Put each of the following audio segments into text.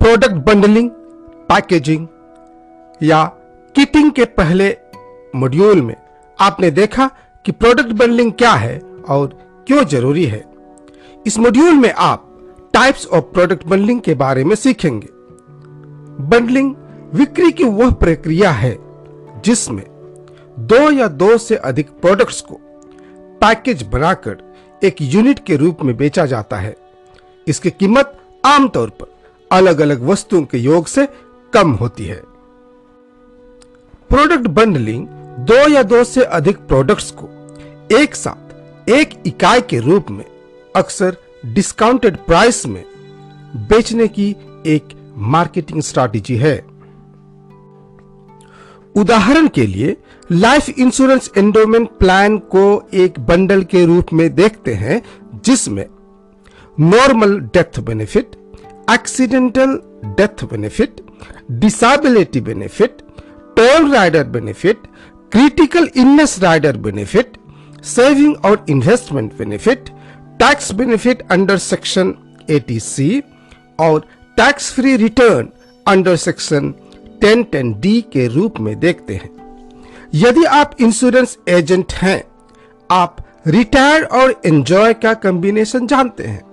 Product bundling, packaging या kiting के पहले मॉड्यूल में आपने देखा कि प्रोडक्ट बंडलिंग क्या है और क्यों जरूरी है। इस मॉड्यूल में आप टाइप्स ऑफ प्रोडक्ट बंडलिंग के बारे में सीखेंगे। बंडलिंग बिक्री की वह प्रक्रिया है जिसमें दो या दो से अधिक प्रोडक्ट्स को पैकेज बनाकर एक यूनिट के रूप में बेचा जाता है। इसकी कीमत आमतौर पर अलग अलग वस्तुओं के योग से कम होती है। प्रोडक्ट बंडलिंग दो या दो से अधिक प्रोडक्ट्स को एक साथ एक इकाई के रूप में अक्सर डिस्काउंटेड प्राइस में बेचने की एक मार्केटिंग स्ट्रैटेजी है। उदाहरण के लिए लाइफ इंश्योरेंस एंडोमेंट प्लान को एक बंडल के रूप में देखते हैं जिसमें normal death benefit, accidental death benefit, disability benefit, toll rider benefit, critical illness rider benefit, saving और investment benefit, tax benefit under section 80C और tax free return under section 1010D के रूप में देखते हैं। यदि आप इंश्योरेंस एजेंट हैं, आप रिटायर और एंजॉय का कॉम्बिनेशन जानते हैं।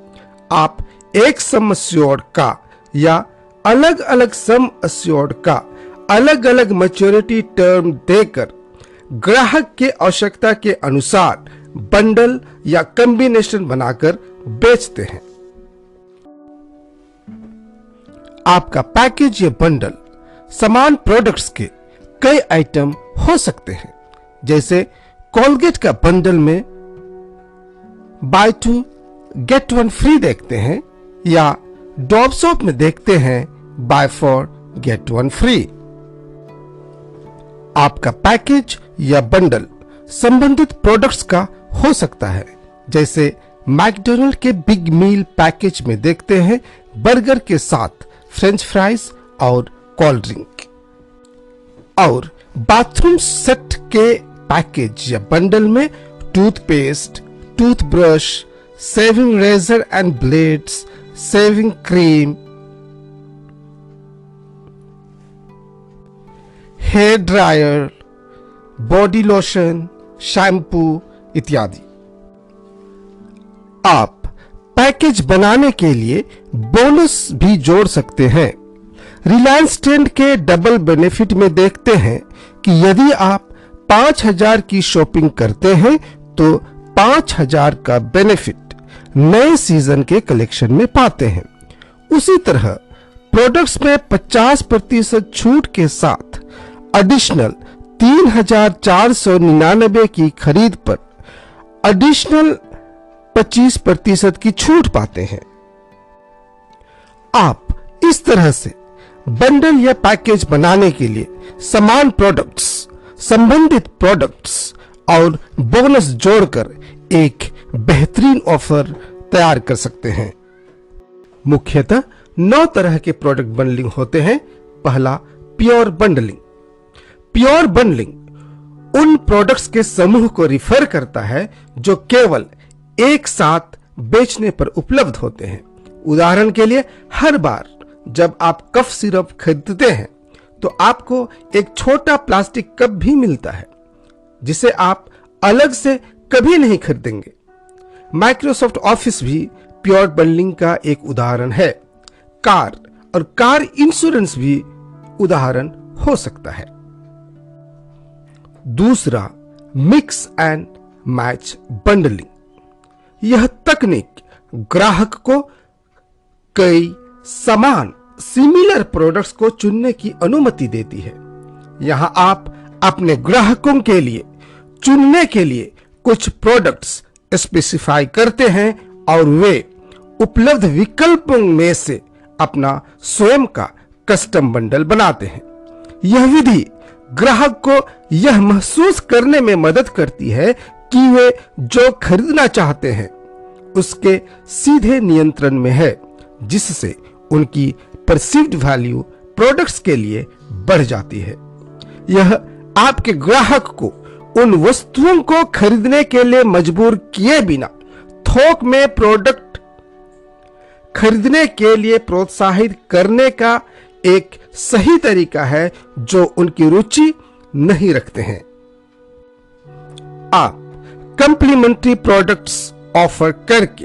आप एक सम अस्योर्ड का या अलग अलग सम अस्योर्ड का अलग अलग मैच्योरिटी टर्म देकर ग्राहक के आवश्यकता के अनुसार बंडल या कॉम्बिनेशन बनाकर बेचते हैं। आपका पैकेज या बंडल समान प्रोडक्ट्स के कई आइटम हो सकते हैं, जैसे कोलगेट का बंडल में बाय 2 गेट 1 फ्री देखते हैं या डॉव सोप में देखते हैं बाय 4 गेट 1 फ्री। आपका पैकेज या बंडल संबंधित प्रोडक्ट्स का हो सकता है, जैसे मैकडॉनल्ड के बिग मील पैकेज में देखते हैं बर्गर के साथ फ्रेंच फ्राइज और कोल्ड ड्रिंक, और बाथरूम सेट के पैकेज या बंडल में toothpaste, toothbrush, shaving razor and blades, shaving cream, hair dryer, body lotion, shampoo इत्यादि। आप पैकेज बनाने के लिए बोनस भी जोड़ सकते हैं। रिलायंस ट्रेंड के डबल बेनिफिट में देखते हैं कि यदि आप 5000 की शॉपिंग करते हैं तो 5000 का बेनिफिट नए सीजन के कलेक्शन में पाते हैं। उसी तरह प्रोडक्ट्स में 50% छूट के साथ एडिशनल 3499 की खरीद पर एडिशनल 25% की छूट पाते हैं। आप इस तरह से बंडल या पैकेज बनाने के लिए समान प्रोडक्ट्स, संबंधित प्रोडक्ट्स और बोनस जोड़कर एक बेहतरीन ऑफर तैयार कर सकते हैं। मुख्यतः 9 तरह के प्रोडक्ट बंडलिंग होते हैं। पहला, प्योर बंडलिंग। प्योर बंडलिंग उन प्रोडक्ट्स के समूह को रिफर करता है जो केवल एक साथ बेचने पर उपलब्ध होते हैं। उदाहरण के लिए, हर बार जब आप कफ सिरप खरीदते हैं तो आपको एक छोटा प्लास्टिक कप भी मिलता है जिसे आप अलग से कभी नहीं खरीदेंगे। माइक्रोसॉफ्ट ऑफिस भी प्योर बंडलिंग का एक उदाहरण है। कार और कार इंश्योरेंस भी उदाहरण हो सकता है। दूसरा, मिक्स एंड मैच बंडलिंग। यह तकनीक ग्राहक को कई समान सिमिलर प्रोडक्ट्स को चुनने की अनुमति देती है। यहां आप अपने ग्राहकों के लिए चुनने के लिए कुछ प्रोडक्ट्स स्पेसिफाई करते हैं और वे उपलब्ध विकल्पों में से अपना स्वयं का कस्टम बंडल बनाते हैं। यह विधि ग्राहक को यह महसूस करने में मदद करती है कि वे जो खरीदना चाहते हैं उसके सीधे नियंत्रण में है, जिससे उनकी परसीव्ड वैल्यू प्रोडक्ट्स के लिए बढ़ जाती है। यह आपके ग्राहक को उन वस्तुओं को खरीदने के लिए मजबूर किए बिना थोक में प्रोडक्ट खरीदने के लिए प्रोत्साहित करने का एक सही तरीका है जो उनकी रुचि नहीं रखते हैं। आप कंप्लीमेंट्री प्रोडक्ट्स ऑफर करके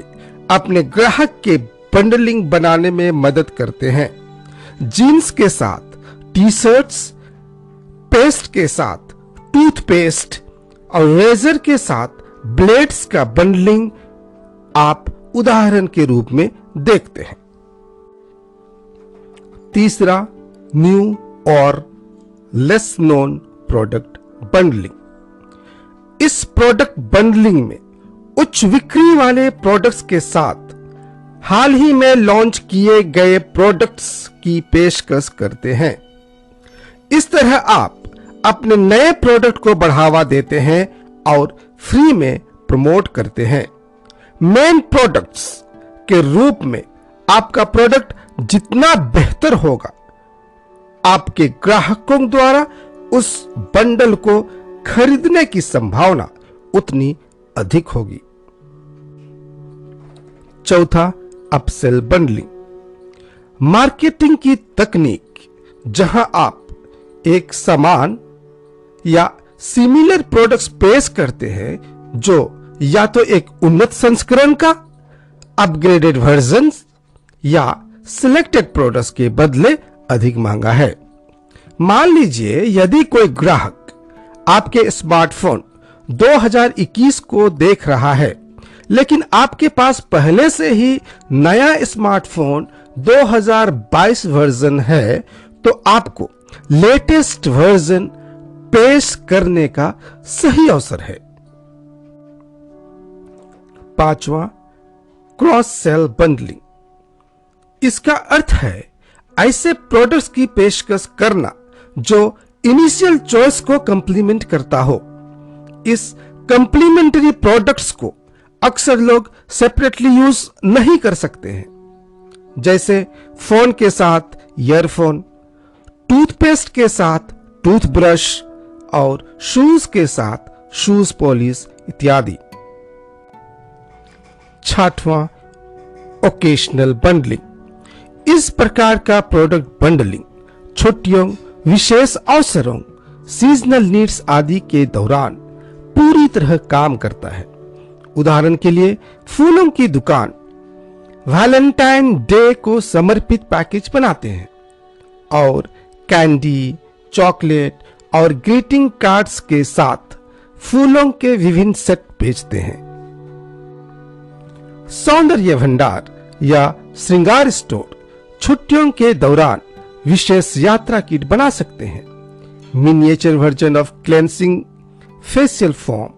अपने ग्राहक के बंडलिंग बनाने में मदद करते हैं। जीन्स के साथ टी शर्ट्स, पेस्ट के साथ टूथपेस्ट और रेजर के साथ ब्लेड्स का बंडलिंग आप उदाहरण के रूप में देखते हैं। तीसरा, न्यू और लेस नोन प्रोडक्ट बंडलिंग। इस प्रोडक्ट बंडलिंग में उच्च बिक्री वाले प्रोडक्ट्स के साथ हाल ही में लॉन्च किए गए प्रोडक्ट्स की पेशकश करते हैं। इस तरह आप अपने नए प्रोडक्ट को बढ़ावा देते हैं और फ्री में प्रमोट करते हैं। मेन प्रोडक्ट्स के रूप में आपका प्रोडक्ट जितना बेहतर होगा, आपके ग्राहकों द्वारा उस बंडल को खरीदने की संभावना उतनी अधिक होगी। चौथा, अपसेल बंडलिंग। मार्केटिंग की तकनीक जहां आप एक समान या सिमिलर प्रोडक्ट्स पेश करते हैं जो या तो एक उन्नत संस्करण का अपग्रेडेड वर्जन या सिलेक्टेड प्रोडक्ट्स के बदले अधिक महंगा है। मान लीजिए यदि कोई ग्राहक आपके स्मार्टफोन 2021 को देख रहा है, लेकिन आपके पास पहले से ही नया स्मार्टफोन 2022 वर्जन है, तो आपको लेटेस्ट वर्जन पेश करने का सही अवसर है। पांचवा, क्रॉस सेल बंडलिंग। इसका अर्थ है ऐसे प्रोडक्ट्स की पेशकश करना जो इनिशियल चॉइस को कंप्लीमेंट करता हो। इस कंप्लीमेंट्री प्रोडक्ट्स को अक्सर लोग सेपरेटली यूज नहीं कर सकते हैं, जैसे फोन के साथ ईयरफोन, टूथपेस्ट के साथ टूथब्रश और शूज के साथ शूज पॉलिश इत्यादि। छठवां, ओकेशनल बंडलिंग। इस प्रकार का प्रोडक्ट बंडलिंग छुट्टियों, विशेष अवसरों, सीजनल नीड्स आदि के दौरान पूरी तरह काम करता है। उदाहरण के लिए फूलों की दुकान वैलेंटाइन डे को समर्पित पैकेज बनाते हैं और कैंडी, चॉकलेट और ग्रीटिंग कार्ड्स के साथ फूलों के विभिन्न सेट बेचते हैं। सौंदर्य भंडार या श्रृंगार स्टोर छुट्टियों के दौरान विशेष यात्रा किट बना सकते हैं। Miniature version of cleansing facial foam,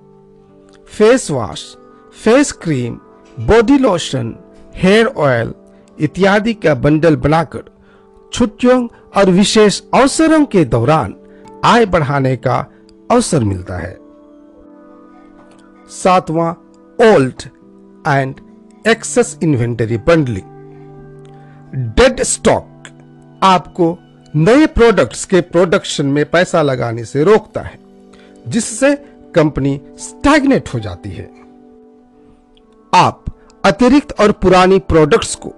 face wash, face cream, body lotion, hair oil इत्यादि का बंडल बनाकर छुट्टियों और विशेष अवसरों के दौरान आय बढ़ाने का अवसर मिलता है। सातवां, old and excess inventory bundling. Dead stock आपको नए प्रोडक्ट्स के प्रोडक्शन में पैसा लगाने से रोकता है, जिससे कंपनी स्टैग्नेट हो जाती है। आप अतिरिक्त और पुरानी प्रोडक्ट्स को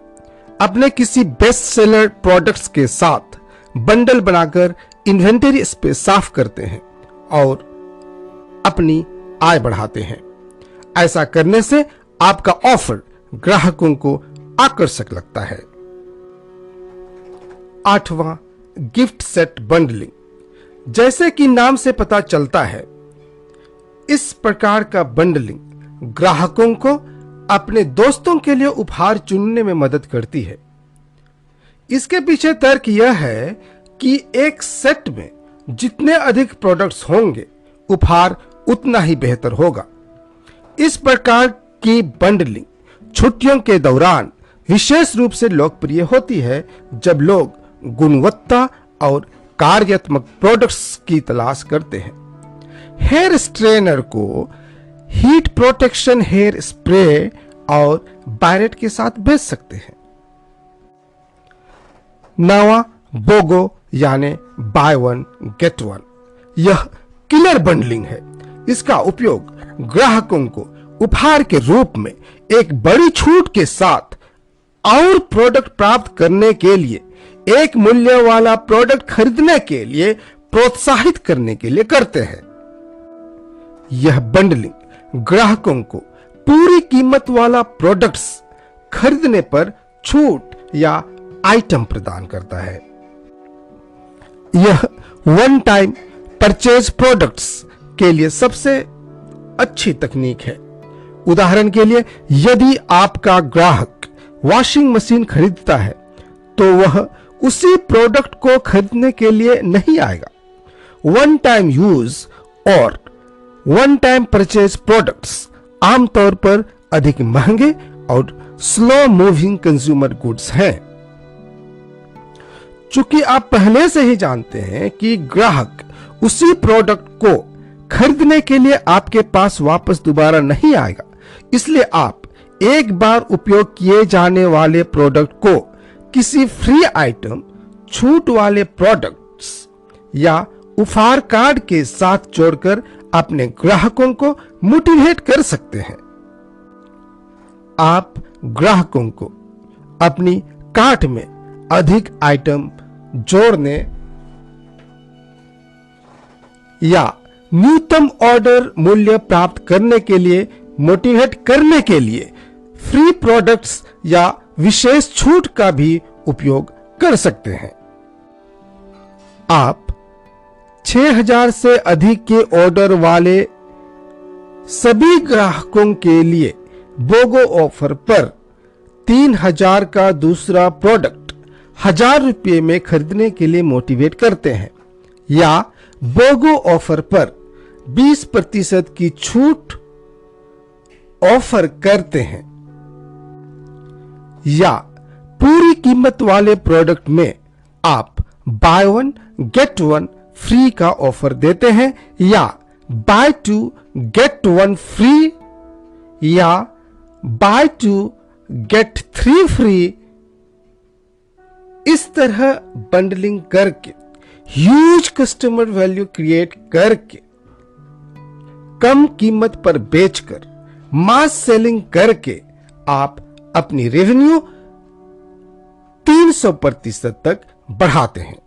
अपने किसी बेस्ट सेलर प्रोडक्ट्स के साथ बंडल बनाकर इन्वेंटरी स्पेस साफ करते हैं और अपनी आय बढ़ाते हैं। ऐसा करने से आपका ऑफर ग्राहकों को आकर्षक लगता है। आठवां, गिफ्ट सेट बंडलिंग। जैसे कि नाम से पता चलता है, इस प्रकार का बंडलिंग ग्राहकों को अपने दोस्तों के लिए उपहार चुनने में मदद करती है। इसके पीछे तर्क यह है कि एक सेट में जितने अधिक प्रोडक्ट्स होंगे, उपहार उतना ही बेहतर होगा। इस प्रकार की बंडलिंग छुट्टियों के दौरान विशेष रूप से लोकप्रिय होती है, जब लोग गुणवत्ता और कार्यात्मक प्रोडक्ट्स की तलाश करते हैं। हेयर स्ट्रेनर को हीट प्रोटेक्शन हेयर स्प्रे और बायरेट के साथ बेच सकते हैं। नवा, बोगो यानी बाय वन गेट वन। यह किलर बंडलिंग है। इसका उपयोग ग्राहकों को उपहार के रूप में एक बड़ी छूट के साथ और प्रोडक्ट प्राप्त करने के लिए, एक मूल्य वाला प्रोडक्ट खरीदने के लिए प्रोत्साहित करने के लिए करते हैं। यह बंडलिंग ग्राहकों को पूरी कीमत वाला प्रोडक्ट्स खरीदने पर छूट या आइटम प्रदान करता है। यह वन टाइम परचेज प्रोडक्ट्स के लिए सबसे अच्छी तकनीक है। उदाहरण के लिए, यदि आपका ग्राहक वॉशिंग मशीन खरीदता है तो वह उसी प्रोडक्ट को खरीदने के लिए नहीं आएगा। वन टाइम यूज और वन टाइम परचेज प्रोडक्ट्स आमतौर पर अधिक महंगे और स्लो मूविंग कंज्यूमर गुड्स हैं। चूंकि आप पहले से ही जानते हैं कि ग्राहक उसी प्रोडक्ट को खरीदने के लिए आपके पास वापस दोबारा नहीं आएगा, इसलिए आप एक बार उपयोग किए जाने वाले प्रोडक्ट को किसी फ्री आइटम, छूट वाले प्रोडक्ट्स या उपहार कार्ड के साथ जोड़कर अपने ग्राहकों को मोटिवेट कर सकते हैं। आप ग्राहकों को अपनी कार्ट में अधिक आइटम जोड़ने या न्यूनतम ऑर्डर मूल्य प्राप्त करने के लिए मोटिवेट करने के लिए फ्री प्रोडक्ट्स या विशेष छूट का भी उपयोग कर सकते हैं। आप 6000 से अधिक के ऑर्डर वाले सभी ग्राहकों के लिए बोगो ऑफर पर 3000 का दूसरा प्रोडक्ट 1000 रुपये में खरीदने के लिए मोटिवेट करते हैं, या बोगो ऑफर पर 20% की छूट ऑफर करते हैं, या पूरी कीमत वाले प्रोडक्ट में आप buy one get one free का ऑफर देते हैं, या buy two get one free, या बाय टू गेट 3 फ्री। इस तरह बंडलिंग करके, ह्यूज कस्टमर वैल्यू क्रिएट करके, कम कीमत पर बेचकर, मास सेलिंग करके आप अपनी रेवेन्यू 300% तक बढ़ाते हैं।